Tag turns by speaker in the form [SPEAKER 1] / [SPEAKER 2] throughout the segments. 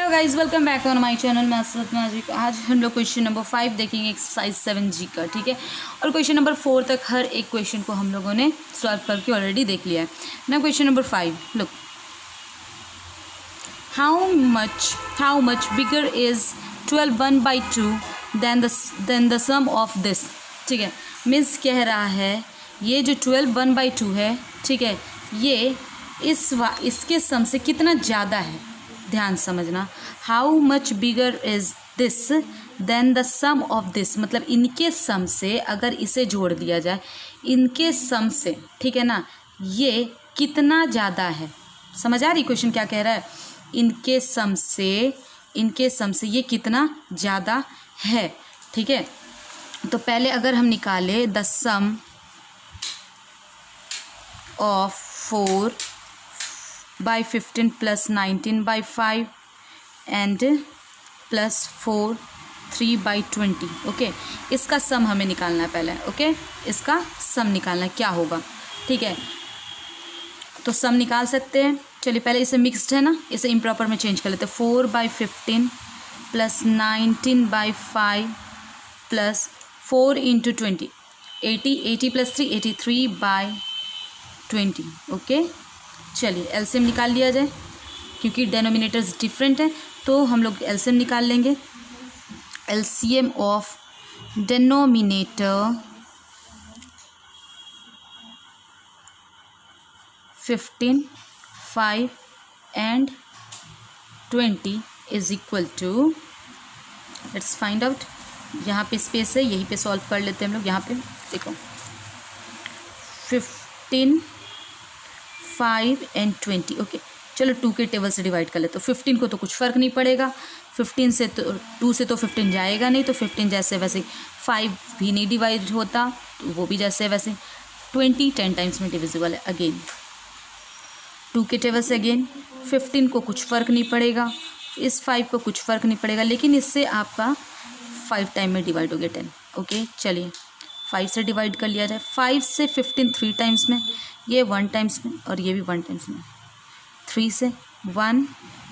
[SPEAKER 1] Hello guys, welcome back on my channel. मैं असरत magic. आज हम लोग क्वेश्चन नंबर 5 देखेंगे एक्सरसाइज 7G का, ठीक है। और क्वेश्चन नंबर 4 तक हर एक क्वेश्चन को हम लोगों ने सॉल्व करके ऑलरेडी देख लिया है ना। Question number 5, look, how much bigger is 12 1/2 than the sum of this, ठीक है। मीन्स कह रहा है ये जो 12 1/2 है, ठीक है, ये इसके सम से कितना ज़्यादा है। ध्यान समझना, how much bigger is this than the sum of this, मतलब इनके सम से अगर इसे जोड़ दिया जाए, इनके सम से, ठीक है ना, ये कितना ज़्यादा है। समझ आ रही क्वेश्चन क्या कह रहा है? इनके सम से ये कितना ज़्यादा है, ठीक है। तो पहले अगर हम निकाले the sum of 4/15 plus 19/5 and plus 4 3/20, okay. इसका सम हमें निकालना है पहले, ओके। इसका सम निकालना है, क्या होगा, ठीक है। तो सम निकाल सकते हैं। चलिए पहले इसे मिक्स्ड है ना, इसे इम्प्रॉपर में चेंज कर लेते हैं। 4/15 प्लस 19/5 प्लस 4 × 20 80 प्लस 3 83/20, ओके। चलिए एलसीएम निकाल लिया जाए, क्योंकि डेनोमिनेटर्स डिफरेंट है तो हम लोग एलसीएम निकाल लेंगे। LCM of denominator 15, 5 and 20 is equal to, let's find out. यहाँ पे स्पेस है, यहीं पे सॉल्व कर लेते हैं हम लोग। यहाँ पे देखो 15, 5 एंड 20, ओके। चलो 2 के टेबल से डिवाइड कर लेते हैं। तो 15 को तो कुछ फ़र्क नहीं पड़ेगा, 15 से तो 2 से तो 15 जाएगा नहीं, तो 15 जैसे वैसे। 5 भी नहीं डिवाइड होता तो वो भी जैसे वैसे। 20 10 टाइम्स में डिविजिबल है। अगेन 2 के टेबल से अगेन 15 को कुछ फ़र्क नहीं पड़ेगा, इस 5 को कुछ फ़र्क नहीं पड़ेगा, लेकिन इससे आपका 5 टाइम में डिवाइड हो गया 10, ओके। चलिए 5 से डिवाइड कर लिया जाए। 5 से 15 3 टाइम्स में, ये 1 टाइम्स में और ये भी 1 टाइम्स में। 3 से 1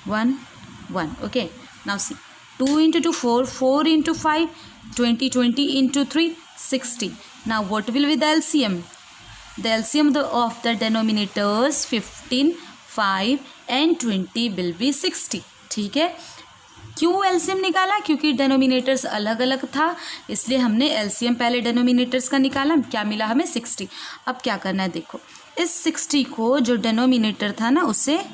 [SPEAKER 1] 1 1, okay. Now see 2 × 2 4, 4 × 5 20, 20 × 3 60। Now what will be the LCM? The LCM of the denominators 15, 5 and 20 will be 60, ठीक है। क्यों एलसीएम निकाला? क्योंकि डेनोमिनेटर्स अलग अलग था, इसलिए हमने एलसीएम पहले डेनोमिनेटर्स का निकाला। क्या मिला हमें? 60। अब क्या करना है, देखो इस 60 को जो डेनोमिनेटर था ना, उससे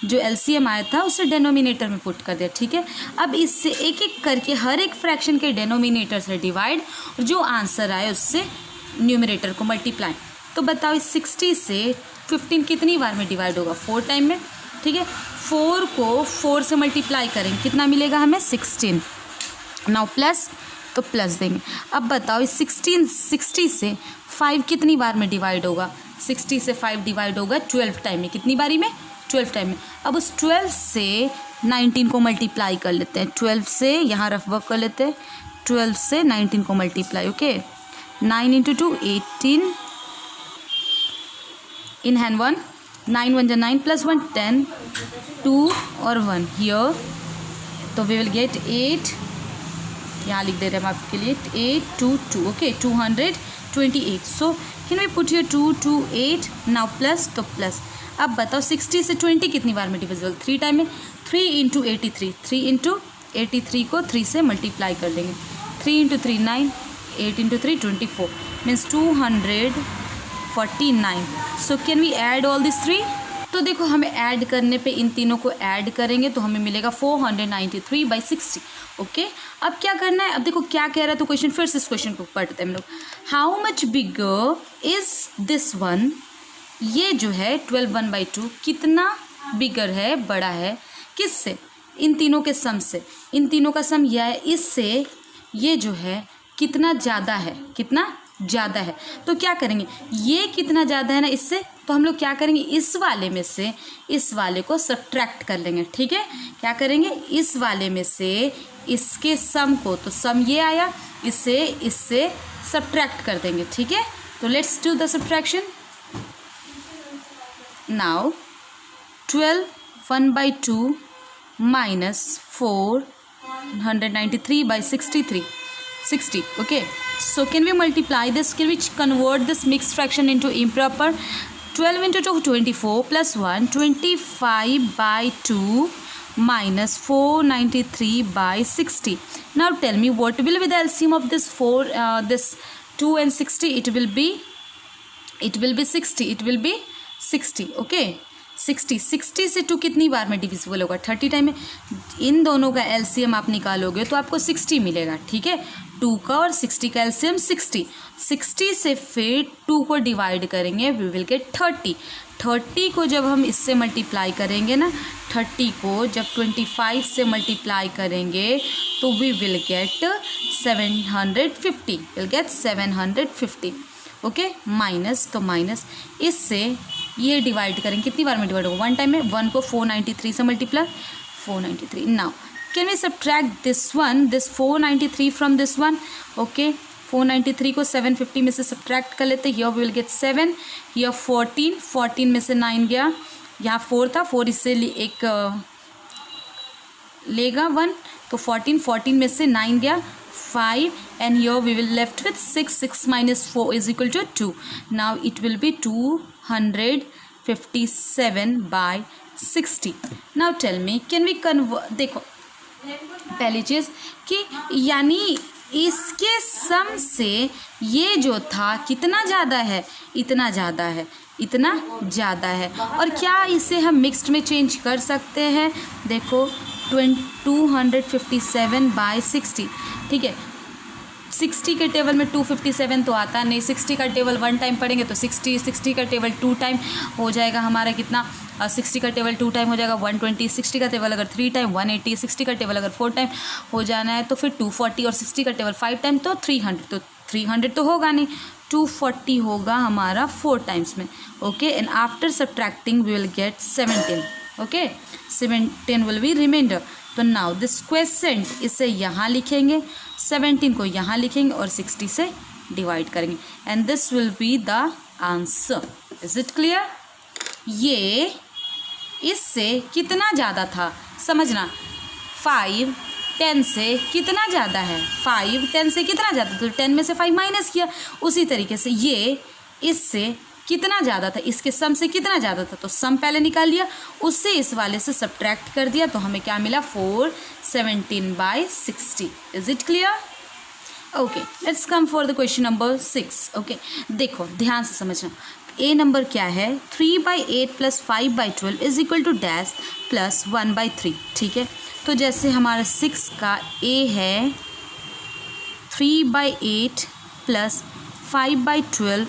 [SPEAKER 1] जो एलसीएम आया था उसे डेनोमिनेटर में पुट कर दिया, ठीक है। अब इससे एक एक करके हर एक फ्रैक्शन के डेनोमिनेटर से डिवाइड, और जो आंसर आए उससे न्यूमरेटर को मल्टीप्लाई। तो बताओ इस 60 से 15 कितनी बार में डिवाइड होगा? 4 टाइम में, ठीक है। 4 को 4 से मल्टीप्लाई करेंगे, कितना मिलेगा हमें? 16। नाउ प्लस, तो प्लस देंगे। अब बताओ इस 60 से 5 कितनी बार में डिवाइड होगा? 60 से 5 डिवाइड होगा 12 टाइम में। कितनी बारी में? 12 टाइम में। अब उस 12 से 19 को मल्टीप्लाई कर लेते हैं। 12 से यहाँ रफ वर्क कर लेते हैं, 12 से 19 को मल्टीप्लाई, ओके। 9 × 2 18, इन हैंड 1, 9 1 जा 9 प्लस 1 10, 2 और 1 हियर, तो वी विल गेट 8। यहाँ लिख दे रहे हैं हम आपके लिए 8 2 2, okay. 228। So can we put here 2 2 8। Now plus, तो प्लस। अब बताओ 60 से 20 कितनी बार में डिविजिबल? 3 टाइम में। 3 × 83, 3 × 83 को 3 से मल्टीप्लाई कर देंगे। 3 × 3 9, 8 × 3 24, means 249। So can we add all this 3? तो देखो हमें ऐड करने पे, इन तीनों को ऐड करेंगे तो हमें मिलेगा 493/60, ओके। अब क्या करना है? अब देखो क्या कह रहा है, तो क्वेश्चन फिर से इस क्वेश्चन को पढ़ते हैं हम लोग। How much bigger is this one? ये जो है 12 1/2 कितना बिगर है, बड़ा है, किससे? इन तीनों के सम से। इन तीनों का सम यह है, इससे ये जो है कितना ज़्यादा है, कितना ज़्यादा है। तो क्या करेंगे, ये कितना ज़्यादा है ना इससे, तो हम लोग क्या करेंगे, इस वाले में से इस वाले को सब्ट्रैक्ट कर लेंगे, ठीक है। क्या करेंगे, इस वाले में से इसके सम को, तो सम ये आया, इससे सब्ट्रैक्ट कर देंगे, ठीक है। तो let's do the subtraction. Now 12 1/2 minus 493 by 60. Okay, so can we multiply this? Can we convert this mixed fraction into improper? 12 into 2 24 plus 1 25 by 2 minus 493 by 60. Now tell me what will be the LCM of this 2 and 60? It will be 60. Okay, 60 से 2 कितनी बार में divisible होगा? 30 time में। इन दोनों का LCM आप निकालोगे तो आपको 60 मिलेगा। ठीक है, 2 का और 60 का एलसीएम 60 से फिर 2 को डिवाइड करेंगे, वी विल गेट 30 को जब हम इससे मल्टीप्लाई करेंगे ना, 30 को जब 25 से मल्टीप्लाई करेंगे तो we will get 750। Okay, minus, तो माइनस इससे ये डिवाइड करेंगे, कितनी बार में डिवाइड होगा? 1 टाइम में। 1 को 493 से multiply, 493। Now can we subtract this 493 from this 1? Okay, 493 को 750 में से सब्ट्रैक्ट कर लेते हैं। Here we will get 7, here 14 में से 9 गया, यहाँ 4 था, 4 इससे एक लेगा 1, तो 14 में से 9 गया 5, and here we will left with 6 minus 4 is equal to 2. Now it will be 257 by 60. Now tell me, can we convert? देखो पहली चीज़ कि यानी इसके सम से ये जो था कितना ज़्यादा है? इतना ज़्यादा है। और क्या इसे हम मिक्स्ड में चेंज कर सकते हैं? देखो 257 बाई 60। ठीक है, 60 के टेबल में 257 तो आता नहीं, 60 का टेबल 1 टाइम पढ़ेंगे तो 60 का टेबल 2 टाइम हो जाएगा हमारा कितना? 60 का टेबल 2 टाइम हो जाएगा 120, 60 का टेबल अगर 3 टाइम 180, 60 का टेबल अगर 4 टाइम हो जाना है तो फिर 240, और 60 का टेबल 5 टाइम तो 300, तो 300 तो होगा नहीं, 240 होगा हमारा 4 टाइम्स में। Okay, and after subtracting we will get 17। Okay, 17 will be reminder. तो नाउ दिस क्वेश्चन इसे यहाँ लिखेंगे, 17 को यहाँ लिखेंगे और 60 से डिवाइड करेंगे, and this will be the answer. Is it clear? ये इससे कितना ज़्यादा था समझना, 5 10 से कितना ज़्यादा है? 5 10 से कितना ज़्यादा? तो 10 में से 5 माइनस किया। उसी तरीके से ये इससे कितना ज़्यादा था? इसके सम से कितना ज़्यादा था? तो सम पहले निकाल लिया, उससे इस वाले से सब्ट्रैक्ट कर दिया, तो हमें क्या मिला? 417 by 60। Is it clear? Okay, let's come for the question number 6। Okay, देखो ध्यान से समझना। ए नंबर क्या है? 3/8 + 5/12 is equal to dash plus 1/3। ठीक है, तो जैसे हमारा 6 का ए है 3/8 + 5/12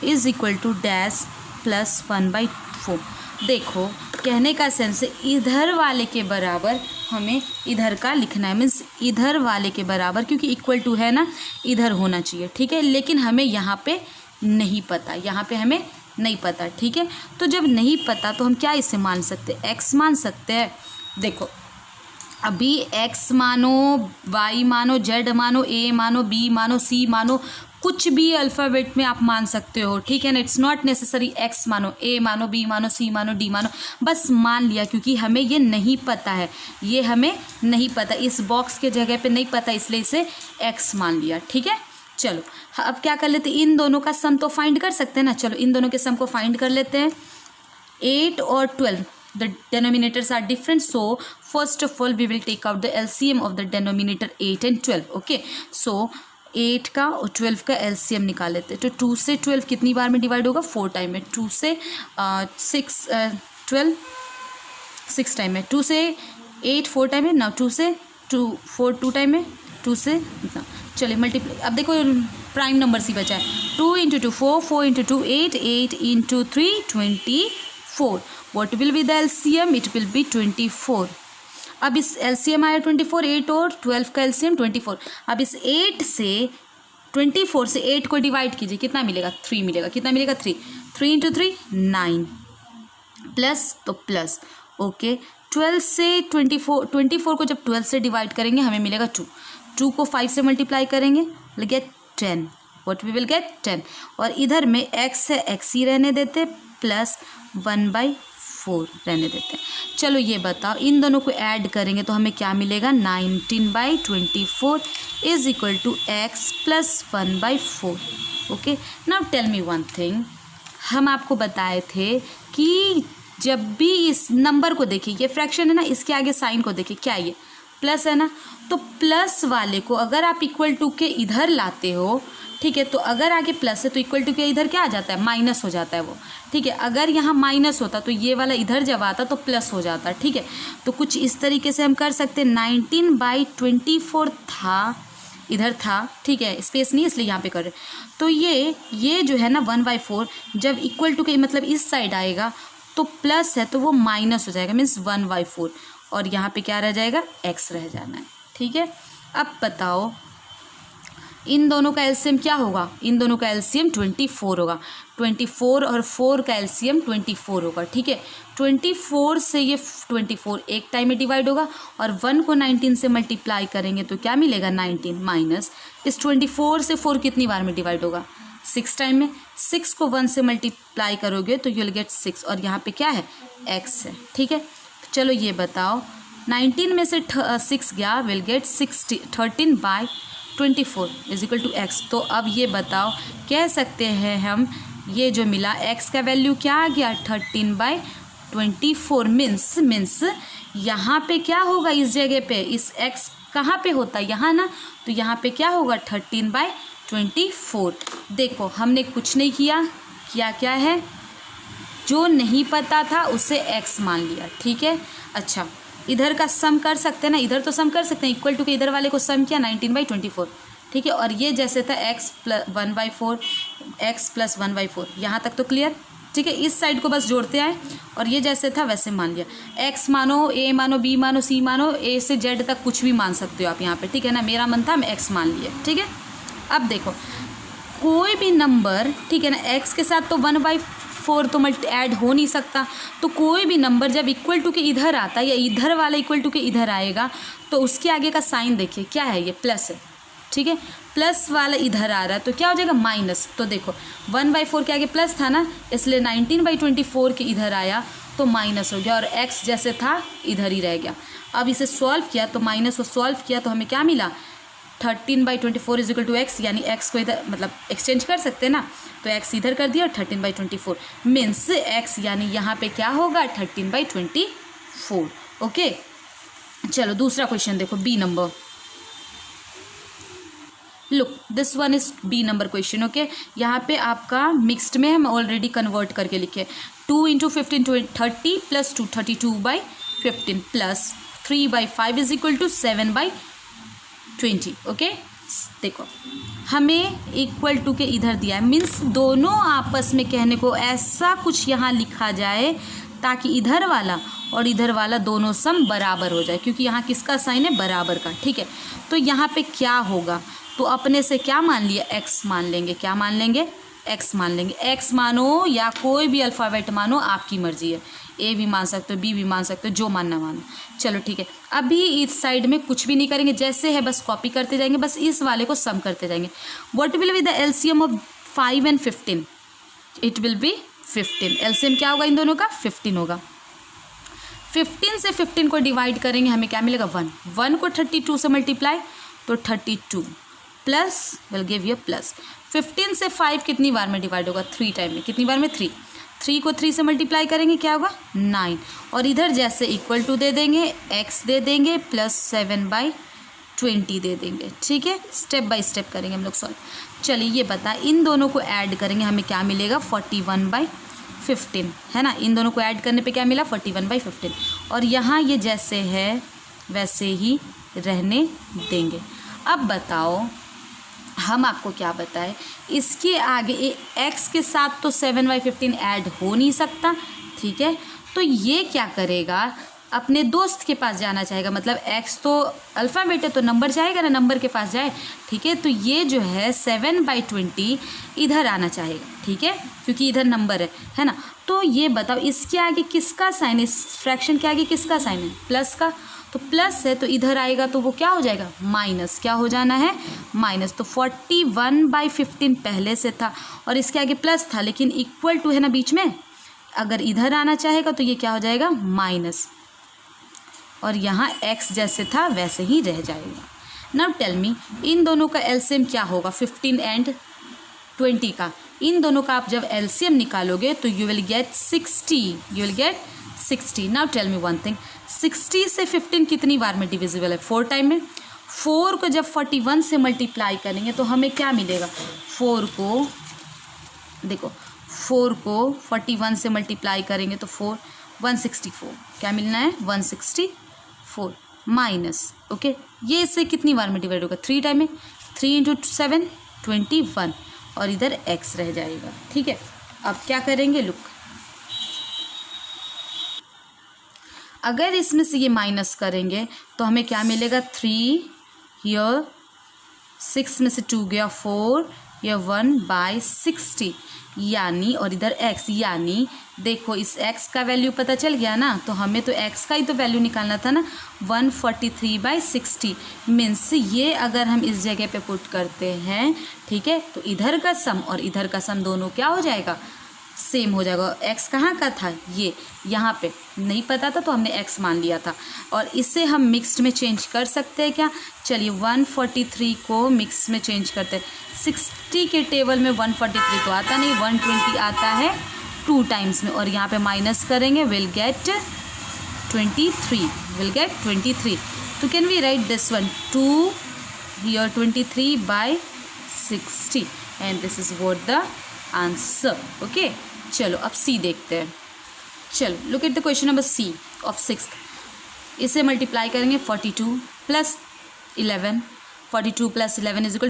[SPEAKER 1] is equal to dash plus 1/4। देखो कहने का सेंस है इधर वाले के बराबर हमें इधर का लिखना है, मीन्स इधर वाले के बराबर, क्योंकि इक्वल टू है ना, इधर होना चाहिए। ठीक है, लेकिन हमें यहाँ पे नहीं पता, हमें नहीं पता। ठीक है, तो जब नहीं पता तो हम क्या इसे मान सकते? एक्स मान सकते हैं। देखो अभी एक्स मानो, वाई मानो, जेड मानो, ए मानो, बी मानो, सी मानो, कुछ भी अल्फ़ाबेट में आप मान सकते हो। ठीक है ना, इट्स नॉट नेसेसरी एक्स मानो, ए मानो, बी मानो, सी मानो, डी मानो, बस मान लिया, क्योंकि हमें ये नहीं पता है, ये हमें नहीं पता, इस बॉक्स के जगह पे नहीं पता, इसलिए इसे एक्स मान लिया। ठीक है, चलो अब क्या कर लेते हैं? इन दोनों का सम तो फाइंड कर सकते हैं ना। चलो इन दोनों के सम को फाइंड कर लेते हैं। 8 और 12, the denominators are different, so first of all we will take out the LCM of the denominator 8 and 12. okay, so 8 का और 12 का LCM निकाल लेते हैं। तो 2 से 12 कितनी बार में डिवाइड होगा? 4 टाइम में। 2 से 12 6 टाइम में। 2 से 8 4 टाइम में। ना 2 से 4 2 टाइम में। 2 से चलिए मल्टीप्लाई। अब देखो प्राइम नंबर सी बचा है। 2 × 2 4, 4 × 2 8, 8 × 3 24। What will be the LCM? It will be 24. अब इस LCM आया 24, 8 और 12 का LCM 24। अब इस 8 से 24 से 8 को डिवाइड कीजिए, कितना मिलेगा? 3 मिलेगा। कितना मिलेगा? 3। 3 × 3 9 प्लस, तो प्लस। ओके, 12 से 24 को जब 12 से डिवाइड करेंगे हमें मिलेगा 2। 2 को 5 से मल्टीप्लाई करेंगे, will get 10। What we will get? 10। और इधर में x है, x ही रहने देते, प्लस 1/4। रहने देते हैं। चलो ये बताओ, इन दोनों को ऐड करेंगे तो हमें क्या मिलेगा, 19/24 is equal to x plus 1/4। Okay, now tell me one thing, हम आपको बताए थे कि जब भी इस नंबर को देखिए, ये फ्रैक्शन है ना, इसके आगे साइन को देखिए, क्या ये प्लस है ना, तो प्लस वाले को अगर आप इक्वल टू के इधर लाते हो, ठीक है, तो अगर आगे प्लस है तो इक्वल टू के इधर क्या आ जाता है, माइनस हो जाता है वो, ठीक है। अगर यहाँ माइनस होता तो ये वाला इधर जब आता तो प्लस हो जाता, ठीक है। तो कुछ इस तरीके से हम कर सकते हैं, 19/24 था, इधर था, ठीक है, स्पेस नहीं इसलिए यहाँ पे कर रहे। तो ये जो है ना 1/4 जब इक्वल टू के मतलब इस साइड आएगा तो प्लस है तो वो माइनस हो जाएगा, मीन्स 1/4, और यहाँ पे क्या रह जाएगा, x रह जाना है, ठीक है। अब बताओ इन दोनों का एलसीएम क्या होगा, इन दोनों का एलसीएम 24 होगा, 24 और 4 का एलसीएम 24 होगा, ठीक है। 24 से ये 24 एक टाइम में डिवाइड होगा और 1 को 19 से मल्टीप्लाई करेंगे तो क्या मिलेगा, 19 माइनस इस 24 से 4 कितनी बार में डिवाइड होगा, 6 टाइम में। 6 को 1 से मल्टीप्लाई करोगे तो यू विल गेट 6, और यहाँ पे क्या है, x है, ठीक है। चलो ये बताओ, 19 में से 6 गया, will get 13/24 is equal to x। तो अब ये बताओ, कह सकते हैं हम ये जो मिला x का वैल्यू क्या आ गया, 13/24 मीन्स यहाँ पे क्या होगा, इस जगह पे इस x कहाँ पे होता है, यहाँ ना, तो यहाँ पे क्या होगा 13/24। देखो हमने कुछ नहीं किया, क्या है, जो नहीं पता था उसे x मान लिया, ठीक है। अच्छा, इधर का सम कर सकते हैं ना, इधर तो सम कर सकते हैं, इक्वल टू के इधर वाले को सम किया 19/24, ठीक है। और ये जैसे था x प्लस 1/4, x प्लस 1/4, यहाँ तक तो क्लियर, ठीक है। इस साइड को बस जोड़ते आए और ये जैसे था वैसे मान लिया, x मानो, a मानो, b मानो, c मानो, a से z तक कुछ भी मान सकते हो आप यहाँ पे, ठीक है ना। मेरा मन था मैं x मान लिया, ठीक है। अब देखो कोई भी नंबर, ठीक है ना, x के साथ तो 1/4 तो ऐड हो नहीं सकता, तो कोई भी नंबर जब इक्वल टू के इधर आता है या इधर वाला इक्वल टू के इधर आएगा तो उसके आगे का साइन देखिए क्या है, ये प्लस है, ठीक है। प्लस वाला इधर आ रहा है तो क्या हो जाएगा, माइनस। तो देखो 1/4 के आगे प्लस था ना, इसलिए 19/24 के इधर आया तो माइनस हो गया, और x जैसे था इधर ही रह गया। अब इसे सॉल्व किया तो माइनस को सॉल्व किया तो हमें क्या मिला, 13/24 इज इक्वल टू x, यानी x को इधर मतलब एक्सचेंज कर सकते हैं ना, तो x इधर कर दिया और 13/24 मीन्स x यानी यहाँ पे क्या होगा, 13/24। ओके, चलो दूसरा क्वेश्चन देखो, B number, look this one is B number question. Okay, यहाँ पे आपका मिक्स्ड में हम ऑलरेडी कन्वर्ट करके लिखे, 2 × 15 30 plus 2 32/15 plus 3/5 is equal to 7/20। Okay, देखो हमें इक्वल टू के इधर दिया है, मीन्स दोनों आपस में कहने को ऐसा कुछ यहाँ लिखा जाए ताकि इधर वाला और इधर वाला दोनों सम बराबर हो जाए, क्योंकि यहाँ किसका साइन है, बराबर का, ठीक है। तो यहाँ पे क्या होगा, तो अपने से क्या मान लिया, x मान लेंगे, क्या मान लेंगे, x मान लेंगे। x मानो या कोई भी अल्फ़ाबेट मानो, आपकी मर्जी है, a भी मान सकते हो, b भी मान सकते हो, जो मानना मानो। चलो ठीक है, अभी इस साइड में कुछ भी नहीं करेंगे, जैसे है बस कॉपी करते जाएंगे, बस इस वाले को सम करते जाएंगे। What will be the LCM of 5 and 15, it will be 15। LCM क्या होगा इन दोनों का, 15 होगा। 15 से 15 को डिवाइड करेंगे, हमें क्या मिलेगा, 1 को 32 से मल्टीप्लाई तो 32 plus will give you plus. 15 से 5 कितनी बार में डिवाइड होगा, 3 टाइम में, कितनी बार में, 3 को 3 से मल्टीप्लाई करेंगे क्या होगा, 9, और इधर जैसे इक्वल टू दे देंगे, x दे देंगे प्लस 7/20 दे देंगे, ठीक है। स्टेप बाय स्टेप करेंगे हम लोग सॉल्व। चलिए ये बता, इन दोनों को ऐड करेंगे, हमें क्या मिलेगा, 41/15, है ना। इन दोनों को ऐड करने पे क्या मिला, 41/15, और यहाँ ये जैसे है वैसे ही रहने देंगे। अब बताओ हम आपको क्या बताएं, इसके आगे x के साथ तो 7/15 ऐड हो नहीं सकता, ठीक है। तो ये क्या करेगा, अपने दोस्त के पास जाना चाहेगा, मतलब x तो अल्फ़ाबेट है तो नंबर जाएगा ना, नंबर के पास जाए, ठीक है। तो ये जो है 7/20 इधर आना चाहेगा, ठीक है, क्योंकि इधर नंबर है ना। तो ये बताओ इसके आगे किसका साइन, इस फ्रैक्शन के आगे किसका साइन है, प्लस का, तो प्लस है तो इधर आएगा तो वो क्या हो जाएगा, माइनस, क्या हो जाना है, माइनस। तो 41/15 पहले से था और इसके आगे प्लस था, लेकिन इक्वल टू है ना बीच में, अगर इधर आना चाहेगा तो ये क्या हो जाएगा माइनस, और यहाँ x जैसे था वैसे ही रह जाएगा। नाउ टेल मी इन दोनों का एलसीएम क्या होगा 15 एंड 20 का। इन दोनों का आप जब एलसीएम निकालोगे तो you will get 60। Now tell me one thing, 60 से 15 कितनी बार में डिविजिबल है 4 टाइम में। 4 को जब 41 से मल्टीप्लाई करेंगे तो हमें क्या मिलेगा, 4 को देखो 4 को 41 से मल्टीप्लाई करेंगे तो 164 क्या मिलना है 164 माइनस ओके, ये इससे कितनी बार में डिवाइड होगा 3 टाइम में। 3 इंटू 7 21 और इधर x रह जाएगा। ठीक है, अब क्या करेंगे लुक, अगर इसमें से ये माइनस करेंगे तो हमें क्या मिलेगा 3 हियर 6 में से 2 गया 4 या 1/60 यानी, और इधर x यानी देखो इस x का वैल्यू पता चल गया ना, तो हमें तो x का ही तो वैल्यू निकालना था ना 143/60 मीन्स ये अगर हम इस जगह पे पुट करते हैं ठीक है, तो इधर का सम और इधर का सम दोनों क्या हो जाएगा सेम हो जाएगा। x कहाँ का था, ये यहाँ पे नहीं पता था तो हमने x मान लिया था, और इसे हम मिक्स्ड में चेंज कर सकते हैं क्या, चलिए 143 को मिक्स में चेंज करते हैं। 60 के टेबल में 143 तो आता नहीं, 120 आता है 2 टाइम्स में, और यहाँ पे माइनस करेंगे विल गेट 23 तो can we write this one 2 here 23/60 and this is what the answer. Okay चलो अब सी देखते हैं। चलो look at the question number C of 6th। इसे मल्टीप्लाई करेंगे 42 + 11 इज इक्वल